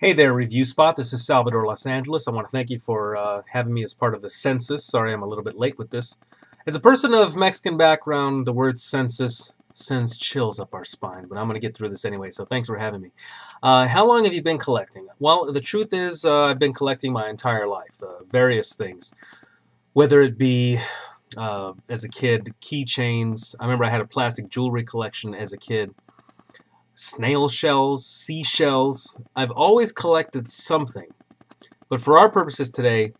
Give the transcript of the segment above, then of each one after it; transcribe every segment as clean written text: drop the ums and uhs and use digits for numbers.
Hey there, Review Spot. This is Salvador Los Angeles. I want to thank you for having me as part of the census. Sorry I'm a little bit late with this. As a person of Mexican background, the word census sends chills up our spine, but I'm going to get through this anyway, so thanks for having me. How long have you been collecting? Well, the truth is I've been collecting my entire life, various things, whether it be as a kid, keychains. I remember I had a plastic jewelry collection as a kid. Snail shells, seashells. I've always collected something. But for our purposes today,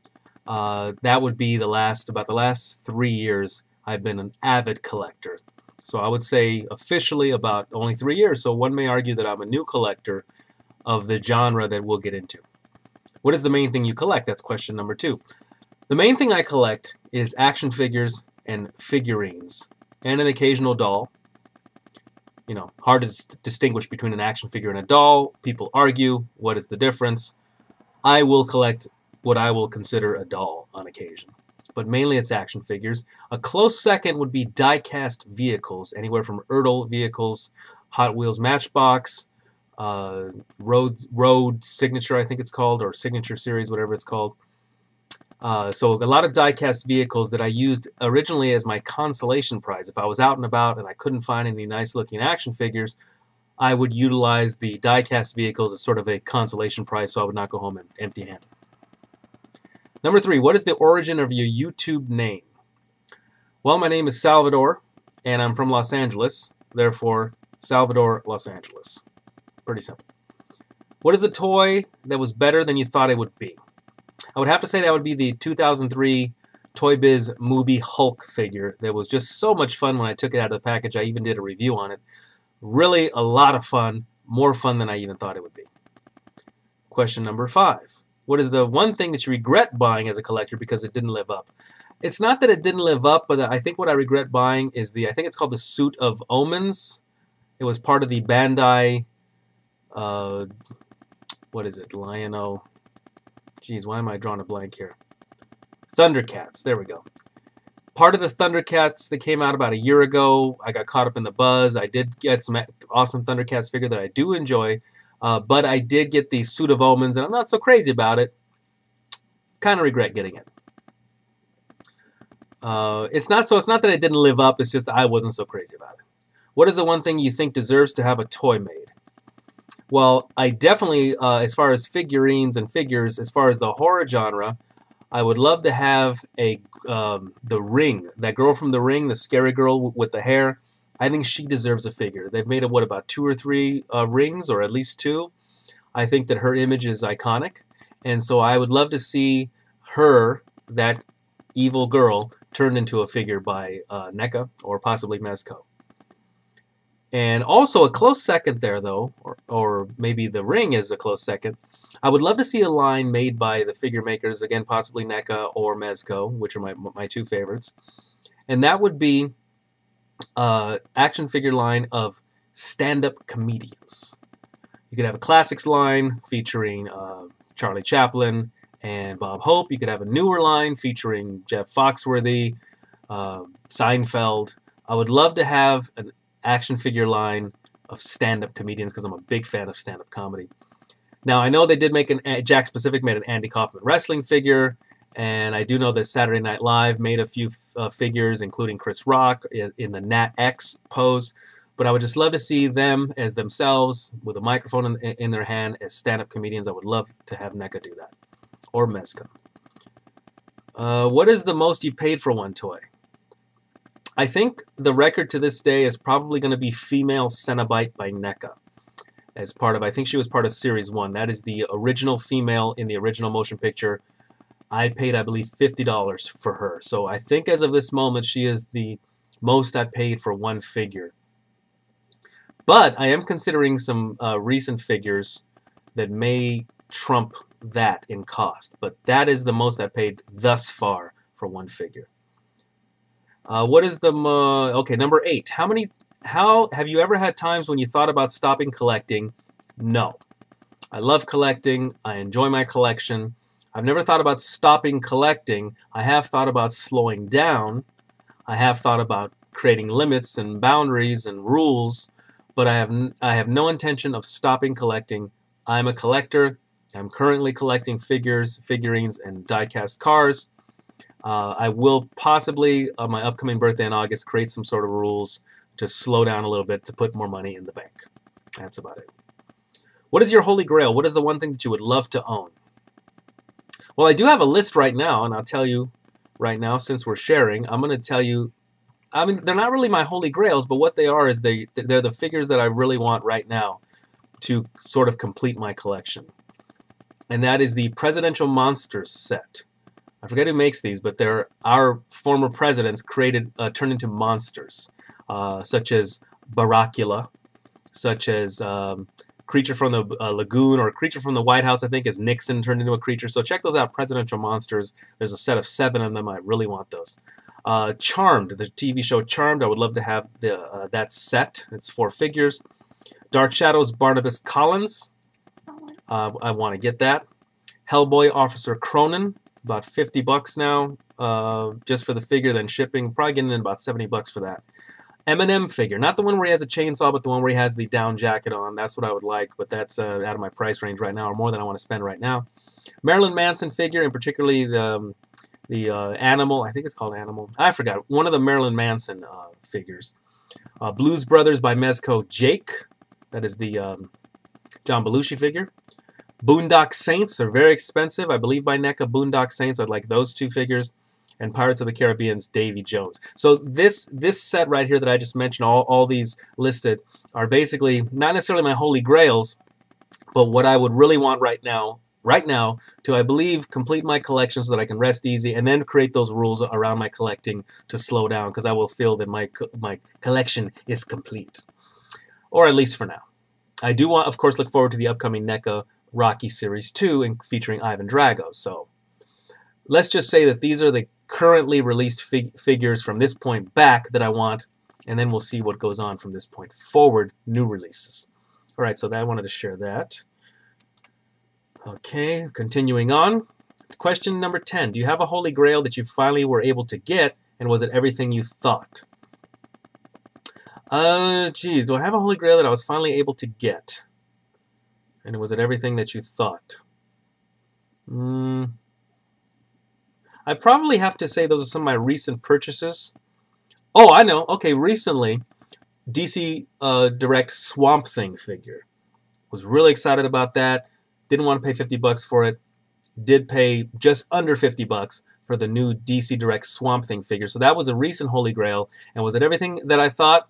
that would be about the last 3 years, I've been an avid collector. So I would say officially about only 3 years. So one may argue that I'm a new collector of the genre that we'll get into. What is the main thing you collect? That's question number 2. The main thing I collect is action figures and figurines, and an occasional doll. You know, hard to distinguish between an action figure and a doll. People argue, what is the difference? I will collect what I will consider a doll on occasion, but mainly it's action figures. A close second would be die-cast vehicles, anywhere from Ertl vehicles, Hot Wheels Matchbox, Road Signature, I think it's called, or Signature Series, whatever it's called. So a lot of die-cast vehicles that I used originally as my consolation prize. If I was out and about and I couldn't find any nice-looking action figures, I would utilize the die-cast vehicles as sort of a consolation prize, so I would not go home empty-handed. Number 3, what is the origin of your YouTube name? Well, my name is Salvador, and I'm from Los Angeles. Therefore, Salvador Los Angeles. Pretty simple. What is a toy that was better than you thought it would be? I would have to say that would be the 2003 Toy Biz movie Hulk figure. That was just so much fun when I took it out of the package. I even did a review on it. Really a lot of fun, more fun than I even thought it would be. Question number 5. What is the one thing that you regret buying as a collector because it didn't live up? It's not that it didn't live up, but I think what I regret buying is I think it's called the Suit of Omens. It was part of the Bandai, what is it, Lion-O? Geez, why am I drawing a blank here? Thundercats, there we go. Part of the Thundercats that came out about a year ago. I got caught up in the buzz. I did get some awesome Thundercats figure that I do enjoy, but I did get the Suit of Omens, and I'm not so crazy about it. Kind of regret getting it. It's not that it didn't live up, it's just I wasn't so crazy about it. What is the one thing you think deserves to have a toy made? Well, I definitely, as far as figurines and figures, as far as the horror genre, I would love to have the Ring, that girl from The Ring, the scary girl with the hair. I think she deserves a figure. They've made what, about 2 or 3 rings, or at least 2. I think that her image is iconic, and so I would love to see her, that evil girl, turned into a figure by NECA or possibly Mezco. And also a close second there, though, or maybe the Ring is a close second. I would love to see a line made by the figure makers, again, possibly NECA or Mezco, which are my 2 favorites. And that would be action figure line of stand-up comedians. You could have a classics line featuring Charlie Chaplin and Bob Hope. You could have a newer line featuring Jeff Foxworthy, Seinfeld. I would love to have an action figure line of stand-up comedians because I'm a big fan of stand-up comedy. Now, I know they did make Jack Pacific made an Andy Kaufman wrestling figure, and I do know that Saturday Night Live made a few figures, including Chris Rock in the Nat X pose. But I would just love to see them as themselves with a microphone in their hand as stand-up comedians. I would love to have NECA do that, or Mezco. What is the most you paid for one toy? I think the record to this day is probably going to be Female Cenobite by NECA. As part of, I think she was part of Series 1. That is the original female in the original motion picture. I paid, I believe, $50 for her. So I think as of this moment, she is the most I paid for one figure. But I am considering some recent figures that may trump that in cost. But that is the most I paid thus far for one figure. What is the okay, number 8? How have you ever had times when you thought about stopping collecting? No. I love collecting. I enjoy my collection. I've never thought about stopping collecting. I have thought about slowing down. I have thought about creating limits and boundaries and rules, but I have no intention of stopping collecting. I'm a collector. I'm currently collecting figures, figurines, and die-cast cars. I will possibly, on my upcoming birthday in August, create some sort of rules to slow down a little bit to put more money in the bank. That's about it. What is your Holy Grail? What is the one thing that you would love to own? Well, I do have a list right now, and I'll tell you right now, since we're sharing, I'm going to tell you, I mean, they're not really my Holy Grails, but what they are is they're the figures that I really want right now to sort of complete my collection. And that is the Presidential Monsters set. I forget who makes these, but they're our former presidents turned into monsters, such as Baracula, such as Creature from the Lagoon, or Creature from the White House, I think, is Nixon turned into a creature. So check those out, Presidential Monsters. There's a set of 7 of them. I really want those. Charmed, the TV show Charmed, I would love to have that set. It's 4 figures. Dark Shadows, Barnabas Collins. I want to get that. Hellboy, Officer Cronin, about $50 now, just for the figure, then shipping. Probably getting in about $70 for that. Eminem figure, not the one where he has a chainsaw, but the one where he has the down jacket on. That's what I would like, but that's out of my price range right now, or more than I want to spend right now. Marilyn Manson figure, and particularly the Animal, I think it's called Animal. I forgot. One of the Marilyn Manson figures. Blues Brothers by Mezco Jake. That is the John Belushi figure. Boondock Saints are very expensive. I believe by NECA Boondock Saints. I'd like those 2 figures. And Pirates of the Caribbean's Davy Jones. So this set right here that I just mentioned, all these listed, are basically not necessarily my Holy Grails, but what I would really want right now to, I believe, complete my collection so that I can rest easy and then create those rules around my collecting to slow down, because I will feel that my collection is complete. Or at least for now. I do want, of course, look forward to the upcoming NECA Rocky Series 2 and featuring Ivan Drago. So let's just say that these are the currently released figures from this point back that I want, and then we'll see what goes on from this point forward, new releases. All right, so I wanted to share that. Okay, continuing on. Question number 10. Do you have a Holy Grail that you finally were able to get, and was it everything you thought? Geez, do I have a Holy Grail that I was finally able to get? And was it everything that you thought? I probably have to say those are some of my recent purchases. Oh, I know. Okay, recently, DC Direct Swamp Thing figure. Was really excited about that. Didn't want to pay $50 for it. Did pay just under $50 for the new DC Direct Swamp Thing figure. So that was a recent Holy Grail. And was it everything that I thought?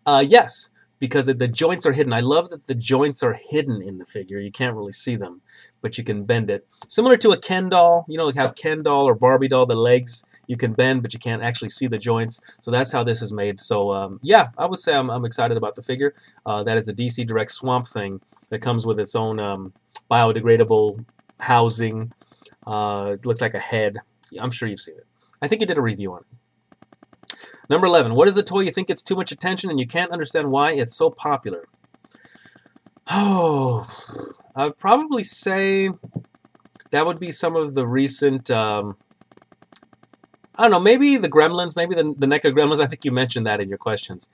Yes, because the joints are hidden. I love that the joints are hidden in the figure. You can't really see them, but you can bend it. Similar to a Ken doll. You know, how Ken doll or Barbie doll, the legs you can bend, but you can't actually see the joints. So that's how this is made. So yeah, I would say I'm excited about the figure. That is the DC Direct Swamp Thing that comes with its own biodegradable housing. It looks like a head. I'm sure you've seen it. I think you did a review on it. Number 11. What is a toy you think gets too much attention and you can't understand why it's so popular? Oh, I'd probably say that would be some of the recent, I don't know, maybe the Gremlins, maybe the NECA Gremlins. I think you mentioned that in your questions.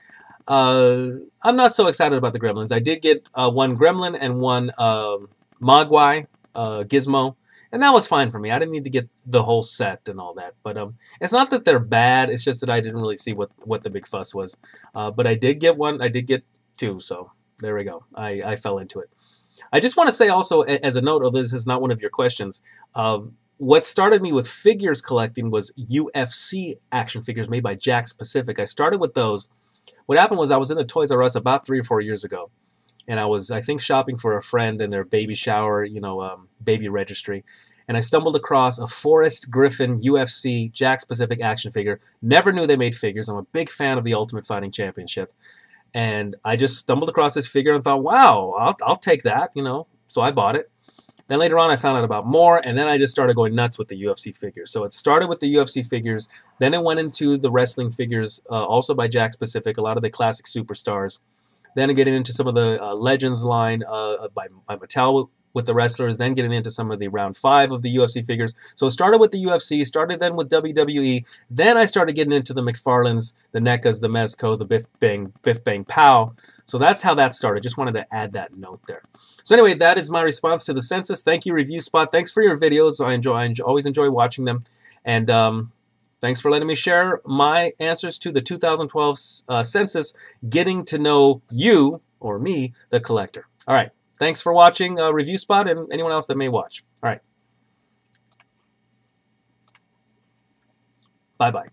I'm not so excited about the Gremlins. I did get one Gremlin and one Mogwai Gizmo. And that was fine for me. I didn't need to get the whole set and all that. But it's not that they're bad. It's just that I didn't really see what the big fuss was. But I did get one. I did get 2. So there we go. I fell into it. I just want to say also, as a note, although this is not one of your questions, what started me with figures collecting was UFC action figures made by Jakks Pacific. I started with those. What happened was I was in the Toys R Us about 3 or 4 years ago. And I was, I think, shopping for a friend in their baby shower, you know, baby registry. And I stumbled across a Forrest Griffin UFC Jakks Pacific action figure. Never knew they made figures. I'm a big fan of the Ultimate Fighting Championship. And I just stumbled across this figure and thought, wow, I'll take that, you know. So I bought it. Then later on I found out about more, and then I just started going nuts with the UFC figures. So it started with the UFC figures. Then it went into the wrestling figures, also by Jakks Pacific, a lot of the classic superstars. Then getting into some of the Legends line by Mattel with the wrestlers, then getting into some of the round 5 of the UFC figures. So it started with the UFC, started then with WWE, then I started getting into the McFarlanes, the NECAs, the Mezco, the Biff Bang Pow. So that's how that started. Just wanted to add that note there. So anyway, that is my response to the census. Thank you, Review Spot. Thanks for your videos. I always enjoy watching them. And thanks for letting me share my answers to the 2012 census, getting to know you, or me, the collector. All right. Thanks for watching Review Spot and anyone else that may watch. All right. Bye-bye.